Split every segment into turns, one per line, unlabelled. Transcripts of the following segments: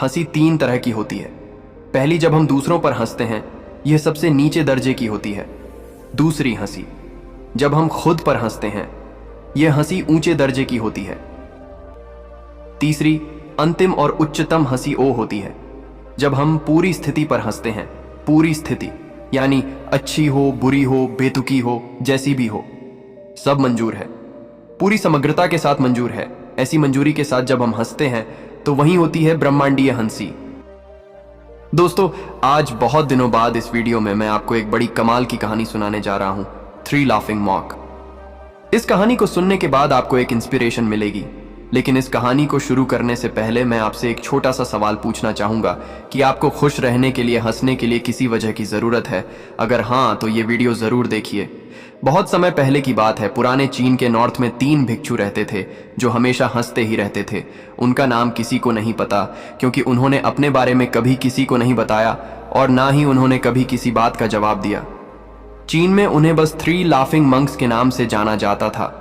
हंसी तीन तरह की होती है। पहली, जब हम दूसरों पर हंसते हैं, यह सबसे नीचे दर्जे की होती है। दूसरी हंसी, जब हम खुद पर हंसते हैं, यह हंसी ऊंचे दर्जे की होती है। तीसरी, अंतिम और उच्चतम हंसी वो होती है जब हम पूरी स्थिति पर हंसते हैं। पूरी स्थिति यानी अच्छी हो, बुरी हो, बेतुकी हो, जैसी भी हो, सब मंजूर है, पूरी समग्रता के साथ मंजूर है। ऐसी मंजूरी के साथ जब हम हंसते हैं तो वही होती है ब्रह्मांडीय हंसी। दोस्तों, आज बहुत दिनों बाद इस वीडियो में मैं आपको एक बड़ी कमाल की कहानी सुनाने जा रहा हूं, थ्री लाफिंग मॉक। इस कहानी को सुनने के बाद आपको एक इंस्पिरेशन मिलेगी, लेकिन इस कहानी को शुरू करने से पहले मैं आपसे एक छोटा सा सवाल पूछना चाहूंगा कि आपको खुश रहने के लिए, हंसने के लिए किसी वजह की जरूरत है? अगर हाँ, तो ये वीडियो जरूर देखिए। बहुत समय पहले की बात है। पुराने चीन के नॉर्थ में 3 भिक्षु रहते थे जो हमेशा हंसते ही रहते थे। उनका नाम किसी को नहीं पता, क्योंकि उन्होंने अपने बारे में कभी किसी को नहीं बताया और ना ही उन्होंने कभी किसी बात का जवाब दिया। चीन में उन्हें बस 3 लाफिंग मंक्स के नाम से जाना जाता था।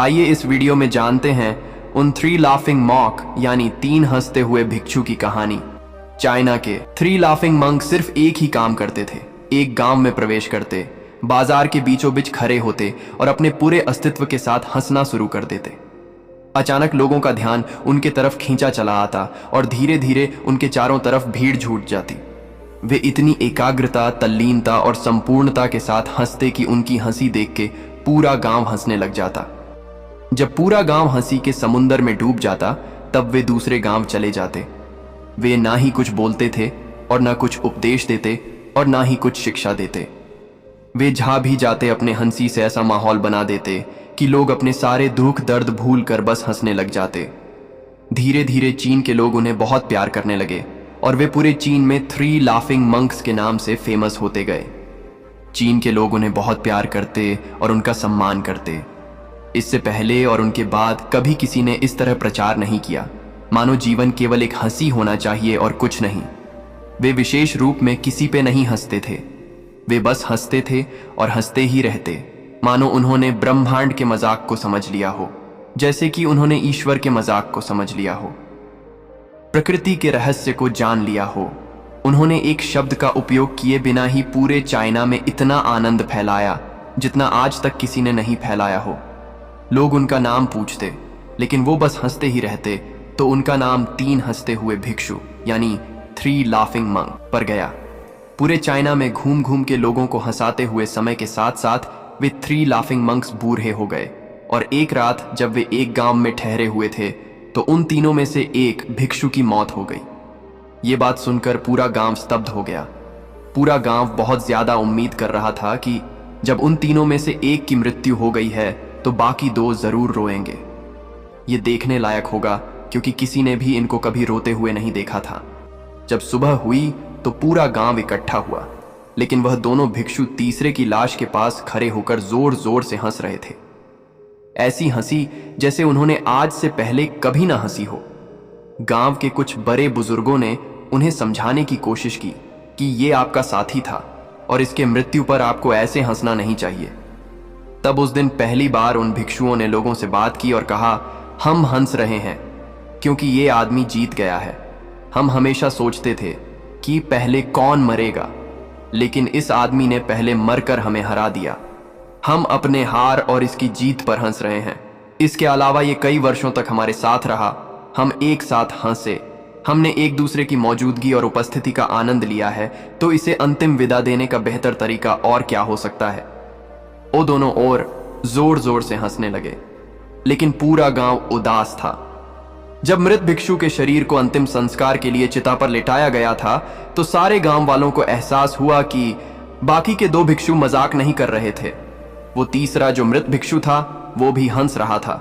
आइए इस वीडियो में जानते हैं उन 3 लाफिंग मॉक यानी 3 हंसते हुए भिक्षु की कहानी। चाइना के 3 लाफिंग मंक सिर्फ एक ही काम करते थे। एक गांव में प्रवेश करते, बाजार के बीचों बीच खड़े होते और अपने पूरे अस्तित्व के साथ हंसना शुरू कर देते। अचानक लोगों का ध्यान उनके तरफ खींचा चला आता और धीरे धीरे उनके चारों तरफ भीड़ जुट जाती। वे इतनी एकाग्रता, तल्लीनता और संपूर्णता के साथ हंसते कि उनकी हंसी देख के पूरा गांव हंसने लग जाता। जब पूरा गांव हंसी के समुंदर में डूब जाता, तब वे दूसरे गांव चले जाते। वे ना ही कुछ बोलते थे और ना कुछ उपदेश देते और ना ही कुछ शिक्षा देते। वे जहां भी जाते अपने हंसी से ऐसा माहौल बना देते कि लोग अपने सारे दुख दर्द भूल कर बस हंसने लग जाते। धीरे धीरे चीन के लोग उन्हें बहुत प्यार करने लगे और वे पूरे चीन में 3 लाफिंग मंक्स के नाम से फेमस होते गए। चीन के लोग उन्हें बहुत प्यार करते और उनका सम्मान करते। इससे पहले और उनके बाद कभी किसी ने इस तरह प्रचार नहीं किया, मानो जीवन केवल एक हंसी होना चाहिए और कुछ नहीं। वे विशेष रूप में किसी पे नहीं हंसते थे। वे बस हंसते थे और हंसते ही रहते, मानो उन्होंने ब्रह्मांड के मजाक को समझ लिया हो, जैसे कि उन्होंने ईश्वर के मजाक को समझ लिया हो, प्रकृति के रहस्य को जान लिया हो। उन्होंने एक शब्द का उपयोग किए बिना ही पूरे चाइना में इतना आनंद फैलाया जितना आज तक किसी ने नहीं फैलाया हो। लोग उनका नाम पूछते, लेकिन वो बस हंसते ही रहते, तो उनका नाम 3 हंसते हुए भिक्षु यानी 3 लाफिंग मंक पर गया। पूरे चाइना में घूम घूम के लोगों को हंसाते हुए समय के साथ साथ वे 3 लाफिंग मंक्स बूढ़े हो गए और एक रात जब वे एक गांव में ठहरे हुए थे तो उन तीनों में से एक भिक्षु की मौत हो गई। ये बात सुनकर पूरा गांव स्तब्ध हो गया। पूरा गांव बहुत ज्यादा उम्मीद कर रहा था कि जब उन तीनों में से एक की मृत्यु हो गई है तो बाकी 2 जरूर रोएंगे। ये देखने लायक होगा, क्योंकि किसी ने भी इनको कभी रोते हुए नहीं देखा था। जब सुबह हुई तो पूरा गांव इकट्ठा हुआ, लेकिन वह दोनों भिक्षु तीसरे की लाश के पास खड़े होकर जोर जोर से हंस रहे थे। ऐसी हंसी जैसे उन्होंने आज से पहले कभी ना हंसी हो। गांव के कुछ बड़े बुजुर्गों ने उन्हें समझाने की कोशिश की कि ये आपका साथी था और इसके मृत्यु पर आपको ऐसे हंसना नहीं चाहिए। तब उस दिन पहली बार उन भिक्षुओं ने लोगों से बात की और कहा, हम हंस रहे हैं क्योंकि ये आदमी जीत गया है। हम हमेशा सोचते थे कि पहले कौन मरेगा, लेकिन इस आदमी ने पहले मरकर हमें हरा दिया। हम अपने हार और इसकी जीत पर हंस रहे हैं। इसके अलावा ये कई वर्षों तक हमारे साथ रहा। हम एक साथ हंसे, हमने एक दूसरे की मौजूदगी और उपस्थिति का आनंद लिया है, तो इसे अंतिम विदा देने का बेहतर तरीका और क्या हो सकता है। वो दोनों और जोर जोर से हंसने लगे, लेकिन पूरा गांव उदास था। जब मृत भिक्षु के शरीर को अंतिम संस्कार के लिए चिता पर लिटाया गया था तो सारे गांव वालों को एहसास हुआ कि बाकी के 2 भिक्षु मजाक नहीं कर रहे थे। वो तीसरा जो मृत भिक्षु था वो भी हंस रहा था।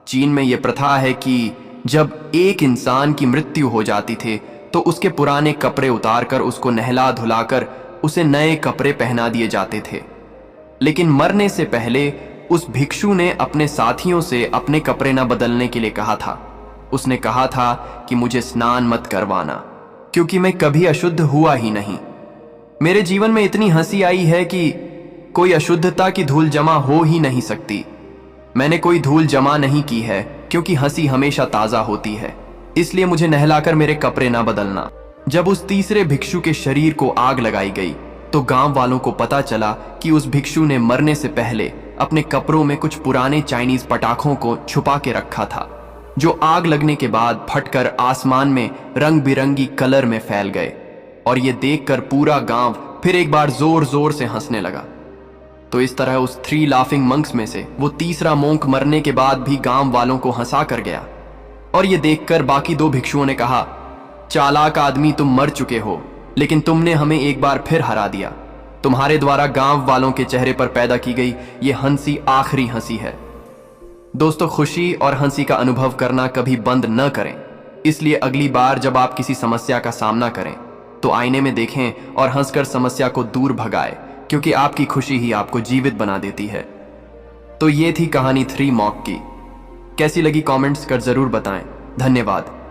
चीन में यह प्रथा है कि जब एक इंसान की मृत्यु हो जाती थी तो उसके पुराने कपड़े उतारकर उसको नहला धुलाकर उसे नए कपड़े पहना दिए जाते थे। लेकिन मरने से पहले उस भिक्षु ने अपने साथियों से अपने कपड़े न बदलने के लिए कहा था। उसने कहा था कि मुझे स्नान मत करवाना, क्योंकि मैं कभी अशुद्ध हुआ ही नहीं। मेरे जीवन में इतनी हंसी आई है कि कोई अशुद्धता की धूल जमा हो ही नहीं सकती। मैंने कोई धूल जमा नहीं की है, क्योंकि हंसी हमेशा ताजा होती है। इसलिए मुझे नहलाकर मेरे कपड़े ना बदलना। जब उस तीसरे भिक्षु के शरीर को आग लगाई गई तो गांव वालों को पता चला कि उस भिक्षु ने मरने से पहले अपने कपड़ों में कुछ पुराने चाइनीज पटाखों को छुपा के रखा था, जो आग लगने के बाद फटकर आसमान में रंग बिरंगी कलर में फैल गए। और ये देखकर पूरा गांव फिर एक बार जोर जोर से हंसने लगा। तो इस तरह उस 3 लाफिंग मंक्स में से वो तीसरा मोंक मरने के बाद भी गांव वालों को हंसा कर गया। और ये देखकर बाकी 2 भिक्षुओं ने कहा, चालाक आदमी, तुम मर चुके हो, लेकिन तुमने हमें एक बार फिर हरा दिया। तुम्हारे द्वारा गांव वालों के चेहरे पर पैदा की गई ये हंसी आखिरी हंसी है। दोस्तों, खुशी और हंसी का अनुभव करना कभी बंद न करें। इसलिए अगली बार जब आप किसी समस्या का सामना करें तो आईने में देखें और हंसकर समस्या को दूर भगाएं, क्योंकि आपकी खुशी ही आपको जीवित बना देती है। तो ये थी कहानी 3 मॉक की। कैसी लगी कमेंट्स कर जरूर बताएं। धन्यवाद।